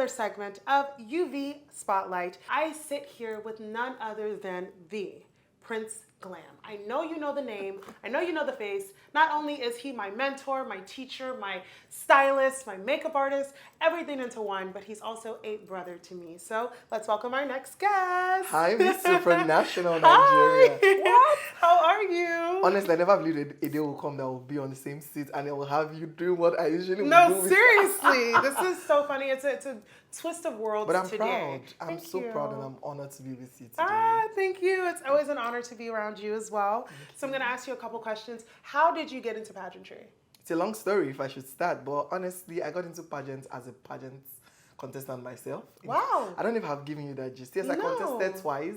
another segment of UV Spotlight. I sit here with none other than the Prince Glam. I know you know the name, I know you know the face. Not only is he my mentor, my teacher, my stylist, my makeup artist, everything into one, but he's also a brother to me. So let's welcome our next guest. Hi, Miss Supranational Nigeria. Hi. What? How are you? Honestly, I never believed a day will come that we'll be on the same seat and I will have you doing what I usually would do. No, seriously. This is so funny. It's a twist of worlds But I'm today. proud. I'm so proud and I'm honored to be with you today. Thank you. It's always an honor to be around you as well. So I'm going to ask you a couple questions. How did you get into pageantry? It's a long story if I should start, but honestly, I got into pageants as a pageant contestant myself. Wow. I don't know if I've given you that gist. Yes, I contested twice.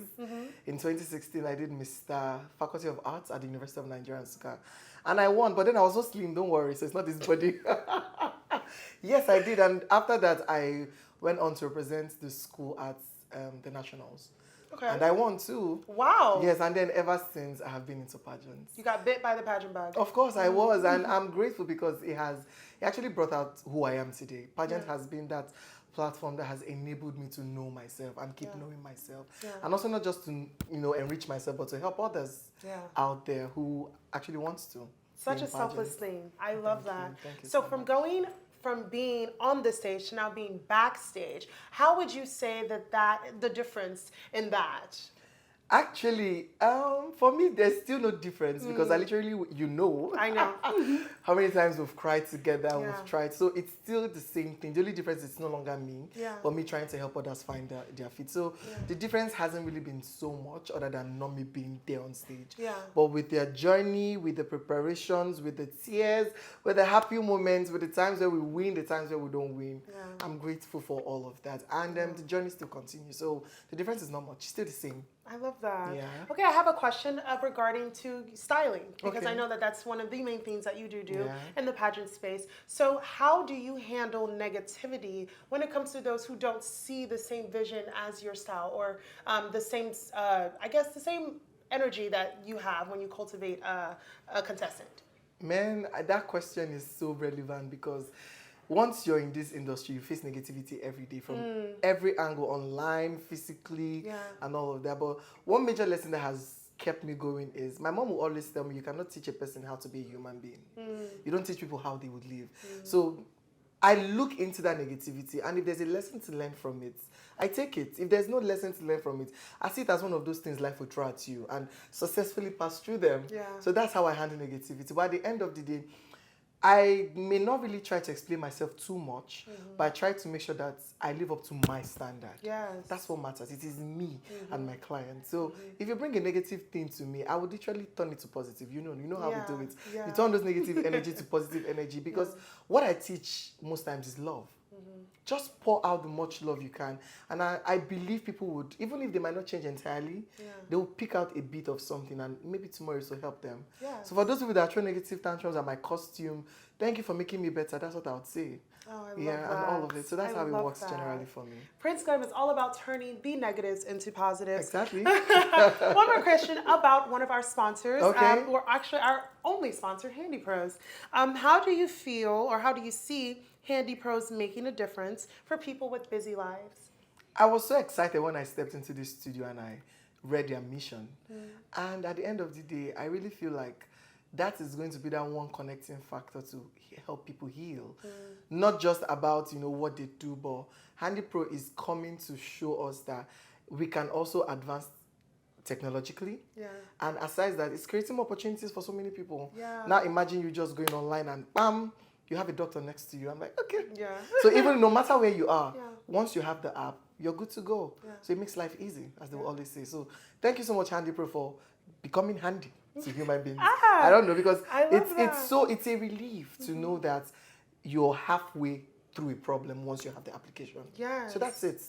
In 2016, I did Mr. Faculty of Arts at the University of Nigeria, Nsukka. And I won, but then I was so slim, don't worry, so it's not this body. Yes, I did. And after that, I went on to represent the school at the Nationals. Okay. And I won too. Wow. Yes, and then ever since, I have been into pageants. You got bit by the pageant bug. Of course, I was. And I'm grateful because it actually brought out who I am today. Pageant has been that platform that has enabled me to know myself and keep knowing myself. And also not just to, enrich myself, but to help others out there who actually wants to. Such a selfless thing. I love that. Thank you so from being on the stage to now being backstage, how would you say that the difference in that? Actually, for me, there's still no difference because I literally, I know. how many times we've cried together, we've tried. So it's still the same thing. The only difference is no longer me, but me trying to help others find their feet. So the difference hasn't really been so much other than not me being there on stage. But with their journey, with the preparations, with the tears, with the happy moments, with the times where we win, the times where we don't win, I'm grateful for all of that. And the journey still continues. So the difference is not much. It's still the same. I love that. Yeah. Okay, I have a question regarding to styling because I know that's one of the main things that you do in the pageant space. So how do you handle negativity when it comes to those who don't see the same vision as your style or the same, the same energy that you have when you cultivate a contestant? Man, that question is so relevant because once you're in this industry, you face negativity every day from every angle, online, physically, and all of that. But one major lesson that has kept me going is my mom will always tell me, you cannot teach a person how to be a human being. You don't teach people how they would live. So I look into that negativity, and if there's a lesson to learn from it, I take it. If there's no lesson to learn from it, I see it as one of those things life will throw at you and successfully pass through them. So that's how I handle negativity. But at the end of the day, I may not really try to explain myself too much, but I try to make sure that I live up to my standard. That's what matters. It is me and my client. So if you bring a negative thing to me, I would literally turn it to positive. You know how we do it. You turn those negative energy to positive energy because what I teach most times is love. Just pour out the much love you can. And I believe people would, even if they might not change entirely, they will pick out a bit of something and maybe tomorrow it will help them. So for those people that throw negative tantrums at my costume, thank you for making me better. That's what I would say. Oh, I love that. And all of it. So that's how it works generally for me. Prince Glam is all about turning the negatives into positives. Exactly. One more question about one of our sponsors. Okay. Or actually our only sponsor, Handy Pros. How do you feel or how do you see Handy Pros making a difference for people with busy lives? I was so excited when I stepped into this studio and I read their mission. And at the end of the day, I really feel like that is going to be that one connecting factor to help people heal. Not just about, what they do, but Handy Pro is coming to show us that we can also advance technologically. And aside that, it's creating more opportunities for so many people. Now imagine you just going online and bam, you have a doctor next to you. I'm like, okay. So even no matter where you are, once you have the app, you're good to go. So it makes life easy, as they will always say. So thank you so much, Handy Pro, for becoming handy to human beings. I don't know, because it's a relief to know that you're halfway through a problem once you have the application. So that's it.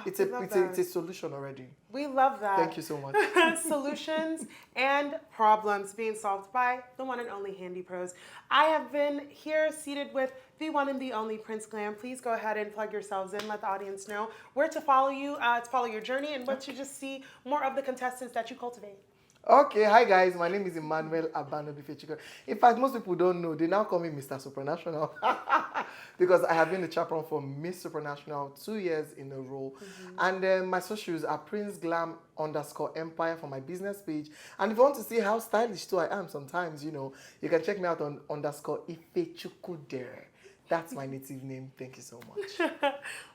It's a solution already. We love that. Thank you so much. Solutions and problems being solved by the one and only Handy Pros. I have been here seated with the one and the only Prince Glam. Please go ahead and plug yourselves in. Let the audience know where to follow you, to follow your journey, and what to just see more of the contestants that you cultivate. Okay, hi guys, my name is Emmanuel Abano-Bifechiko. In fact, most people don't know, they now call me Mr. Supranational because I have been the chaperone for Miss Supranational 2 years in a row. And my socials are Prince_Glam_Empire for my business page. And if you want to see how stylish too I am sometimes, you can check me out on _Ifechukudere. That's my native name. Thank you so much.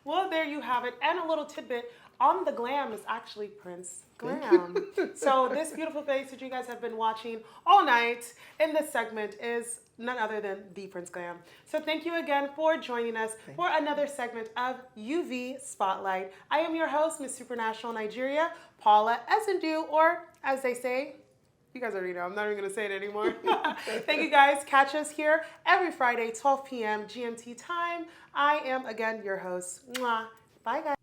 Well, there you have it. And a little tidbit on the glam is actually Prince Glam. So this beautiful face that you guys have been watching all night in this segment is none other than the Prince Glam. So thank you again for joining us for another segment of UV Spotlight. I am your host, Miss Supranational Nigeria, Paula Ezendu, or as they say, you guys already know, I'm not even going to say it anymore. Thank you guys. Catch us here every Friday, 12 p.m. GMT time. I am, again, your host. Mwah. Bye, guys.